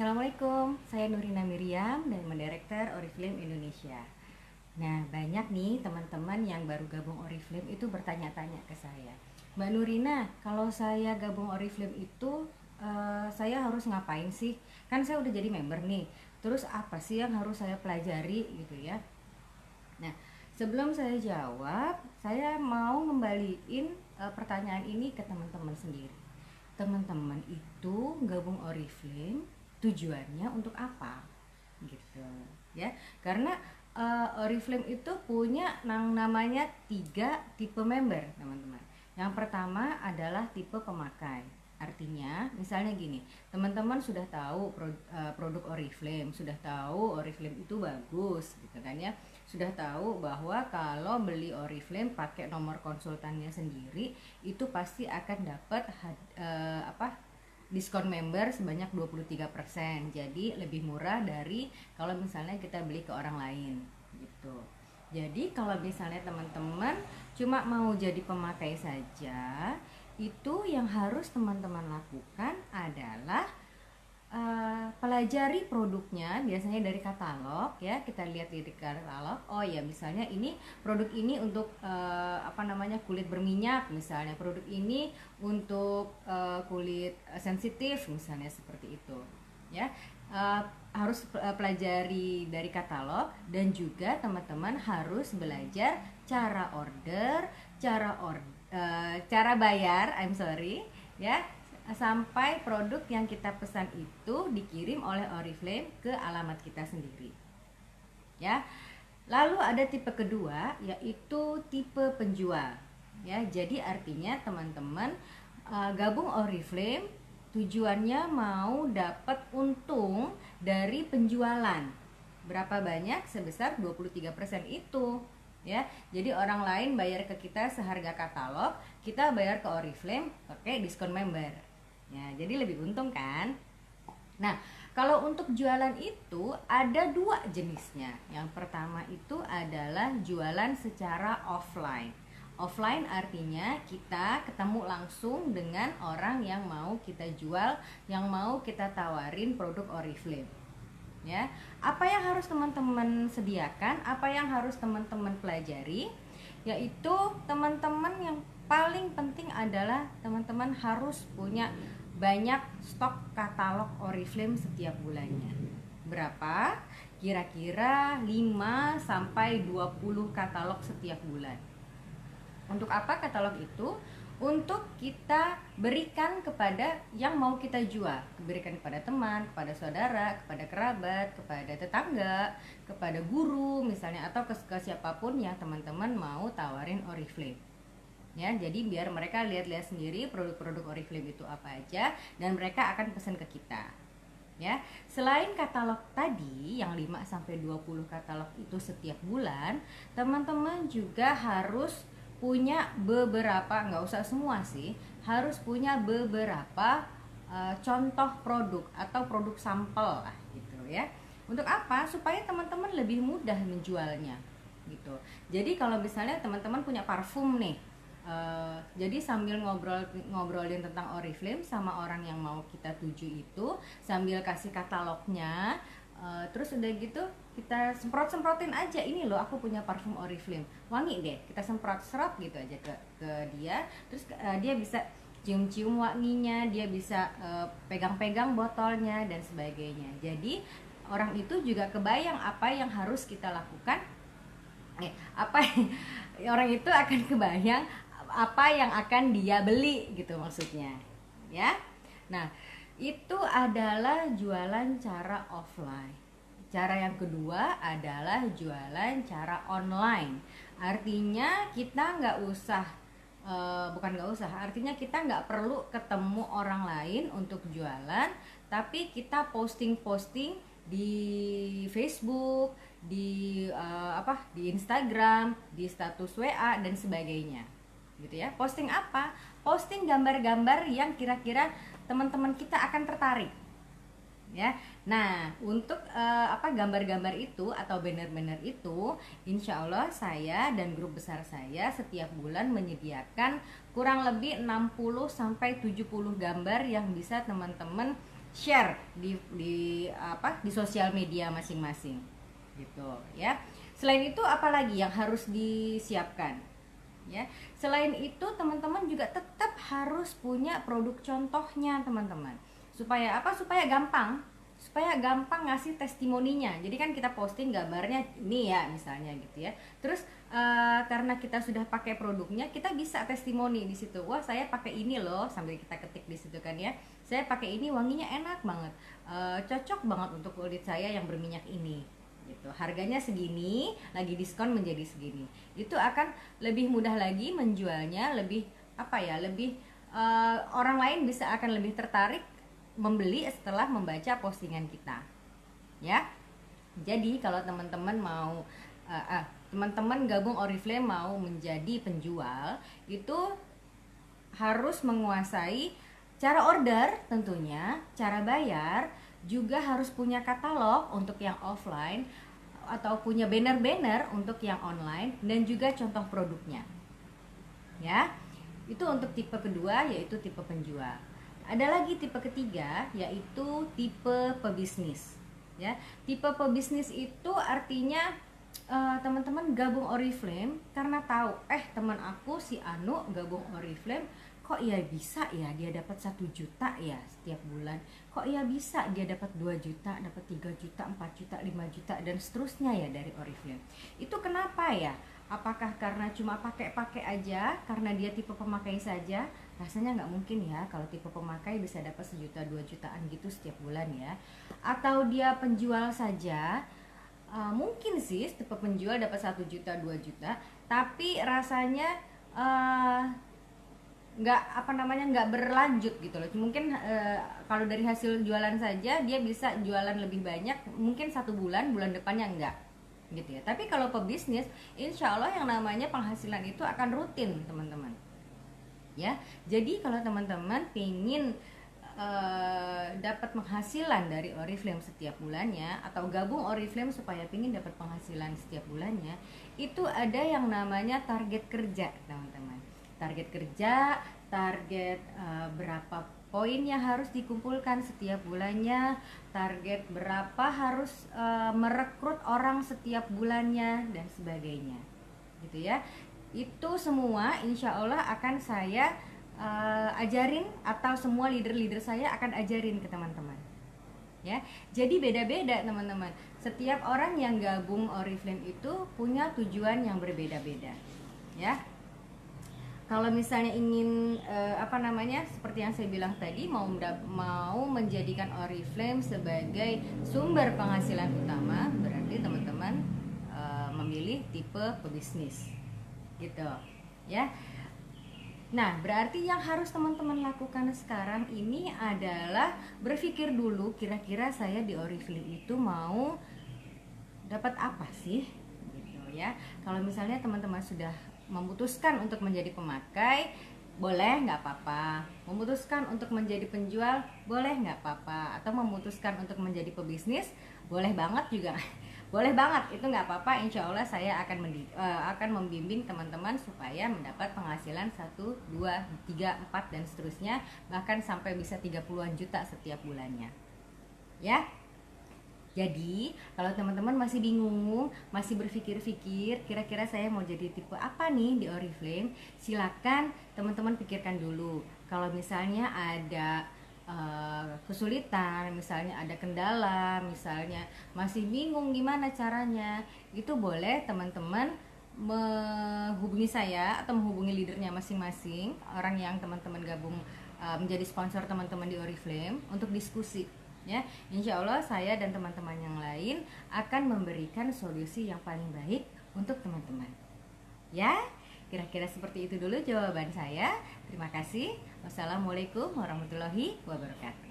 Assalamualaikum, saya Nurina Miriam dan Mendirektor Oriflame Indonesia. Nah, banyak nih teman-teman yang baru gabung Oriflame itu bertanya-tanya ke saya, Mbak Nurina, kalau saya gabung Oriflame itu saya harus ngapain sih? Kan saya udah jadi member nih, terus apa sih yang harus saya pelajari gitu ya? Nah, sebelum saya jawab, saya mau ngembaliin pertanyaan ini ke teman-teman sendiri. Teman-teman itu gabung Oriflame tujuannya untuk apa? Gitu ya. Karena Oriflame itu punya namanya 3 tipe member, teman-teman. Yang pertama adalah tipe pemakai. Artinya, misalnya gini, teman-teman sudah tahu produk Oriflame, sudah tahu Oriflame itu bagus, gitu kan ya. Sudah tahu bahwa kalau beli Oriflame pakai nomor konsultannya sendiri, itu pasti akan dapat diskon member sebanyak 23%. Jadi lebih murah dari kalau misalnya kita beli ke orang lain gitu. Jadi kalau misalnya teman-teman cuma mau jadi pemakai saja, itu yang harus teman-teman lakukan adalah pelajari produknya, biasanya dari katalog ya. Kita lihat di katalog, oh ya misalnya ini produk ini untuk kulit berminyak, misalnya produk ini untuk kulit sensitif, misalnya seperti itu ya. Harus pelajari dari katalog, dan juga teman-teman harus belajar cara order, cara bayar, ya, sampai produk yang kita pesan itu dikirim oleh Oriflame ke alamat kita sendiri ya. Lalu ada tipe kedua, yaitu tipe penjual ya. Jadi artinya teman-teman gabung Oriflame tujuannya mau dapat untung dari penjualan. Berapa banyak? Sebesar 23% itu ya. Jadi orang lain bayar ke kita seharga katalog, kita bayar ke Oriflame pakai diskon member ya, jadi lebih untung kan. Nah, kalau untuk jualan itu ada 2 jenisnya. Yang pertama itu adalah jualan secara offline. Offline artinya kita ketemu langsung dengan orang yang mau kita jual, yang mau kita tawarin produk Oriflame ya. Apa yang harus teman-teman sediakan, apa yang harus teman-teman pelajari, yaitu teman-teman yang paling penting adalah teman-teman harus punya banyak stok katalog Oriflame setiap bulannya. Berapa? Kira-kira 5 sampai 20 katalog setiap bulan. Untuk apa katalog itu? Untuk kita berikan kepada yang mau kita jual, berikan kepada teman, kepada saudara, kepada kerabat, kepada tetangga, kepada guru misalnya, atau ke siapapun yang teman-teman mau tawarin Oriflame ya. Jadi biar mereka lihat-lihat sendiri produk-produk Oriflame itu apa aja, dan mereka akan pesan ke kita ya. Selain katalog tadi yang 5 sampai 20 katalog itu setiap bulan, teman-teman juga harus punya beberapa, nggak usah semua sih, harus punya beberapa contoh produk atau produk sampel lah gitu ya. Untuk apa? Supaya teman-teman lebih mudah menjualnya gitu. Jadi kalau misalnya teman-teman punya parfum nih, jadi sambil ngobrolin tentang Oriflame sama orang yang mau kita tuju itu, sambil kasih katalognya, terus udah gitu kita semprotin aja, ini loh aku punya parfum Oriflame, wangi deh, kita serot gitu aja ke dia. Terus dia bisa cium-cium wanginya, dia bisa pegang-pegang botolnya dan sebagainya. Jadi orang itu juga kebayang apa yang harus kita lakukan, orang itu akan kebayang apa yang akan dia beli gitu maksudnya ya. Nah, itu adalah jualan cara offline. Cara yang kedua adalah jualan cara online. Artinya kita artinya kita nggak perlu ketemu orang lain untuk jualan, tapi kita posting di Facebook, di Instagram, di status WA dan sebagainya gitu ya. Posting apa? Posting gambar-gambar yang kira-kira teman-teman kita akan tertarik ya. Nah, untuk gambar-gambar itu atau banner-banner itu, insya Allah saya dan grup besar saya setiap bulan menyediakan kurang lebih 60 sampai 70 gambar yang bisa teman-teman share di sosial media masing-masing gitu ya. Selain itu apalagi yang harus disiapkan ya? Selain itu teman-teman juga tetap harus punya produk contohnya teman-teman, supaya apa? Supaya gampang ngasih testimoninya. Jadi kan kita posting gambarnya ini ya misalnya gitu ya. Terus karena kita sudah pakai produknya, kita bisa testimoni di situ. Wah, saya pakai ini loh, sambil kita ketik di situ kan ya. Saya pakai ini, wanginya enak banget. Cocok banget untuk kulit saya yang berminyak ini. Gitu. Harganya segini, lagi diskon menjadi segini. Itu akan lebih mudah lagi menjualnya, lebih orang lain bisa akan lebih tertarik membeli setelah membaca postingan kita ya. Jadi kalau teman-teman mau teman-teman gabung Oriflame mau menjadi penjual, itu harus menguasai cara order tentunya, cara bayar, juga harus punya katalog untuk yang offline atau punya banner-banner untuk yang online, dan juga contoh produknya ya. Itu untuk tipe kedua, yaitu tipe penjual. Ada lagi tipe ketiga, yaitu tipe pebisnis ya. Tipe pebisnis itu artinya teman-teman gabung Oriflame karena tahu teman aku si Anu gabung Oriflame, kok ya bisa ya dia dapat 1 juta ya setiap bulan, kok ya bisa dia dapat 2 juta, dapat 3 juta, 4 juta, 5 juta dan seterusnya ya dari Oriflame. Itu kenapa ya? Apakah karena cuma pakai-pakai aja, karena dia tipe pemakai saja? Rasanya nggak mungkin ya kalau tipe pemakai bisa dapat 1 juta 2 jutaan gitu setiap bulan ya. Atau dia penjual saja? Mungkin sih tipe penjual dapat 1 juta 2 juta, tapi rasanya nggak berlanjut gitu loh. Mungkin kalau dari hasil jualan saja dia bisa jualan lebih banyak, mungkin 1 bulan depannya enggak gitu ya. Tapi kalau pebisnis, insya Allah yang namanya penghasilan itu akan rutin teman-teman ya. Jadi kalau teman-teman pengen dapat penghasilan dari Oriflame setiap bulannya, atau gabung Oriflame supaya pengen dapat penghasilan setiap bulannya, itu ada yang namanya target kerja teman-teman. Target kerja, target berapa poin yang harus dikumpulkan setiap bulannya, target berapa harus merekrut orang setiap bulannya dan sebagainya gitu ya. Itu semua insya Allah akan saya ajarin, atau semua leader-leader saya akan ajarin ke teman-teman ya. Jadi beda-beda teman-teman, setiap orang yang gabung Oriflame itu punya tujuan yang berbeda-beda ya. Kalau misalnya ingin seperti yang saya bilang tadi, mau menjadikan Oriflame sebagai sumber penghasilan utama, berarti teman-teman memilih tipe pebisnis gitu ya. Nah, berarti yang harus teman-teman lakukan sekarang ini adalah berpikir dulu, kira-kira saya di Oriflame itu mau dapat apa sih gitu ya. Kalau misalnya teman-teman sudah memutuskan untuk menjadi pemakai, boleh nggak apa-apa. Memutuskan untuk menjadi penjual, boleh nggak apa-apa. Atau memutuskan untuk menjadi pebisnis, boleh banget juga. Boleh banget, itu nggak apa-apa. Insya Allah saya akan membimbing teman-teman supaya mendapat penghasilan 1, 2, 3, 4 dan seterusnya, bahkan sampai bisa 30-an juta setiap bulannya ya. Jadi kalau teman-teman masih bingung, masih berpikir-pikir kira-kira saya mau jadi tipe apa nih di Oriflame, silakan teman-teman pikirkan dulu. Kalau misalnya ada kesulitan, misalnya ada kendala, misalnya masih bingung gimana caranya, itu boleh teman-teman menghubungi saya atau menghubungi leadernya masing-masing, orang yang teman-teman gabung menjadi sponsor teman-teman di Oriflame, untuk diskusi ya. Insya Allah saya dan teman-teman yang lain akan memberikan solusi yang paling baik untuk teman-teman ya. Kira-kira seperti itu dulu jawaban saya. Terima kasih. Wassalamualaikum warahmatullahi wabarakatuh.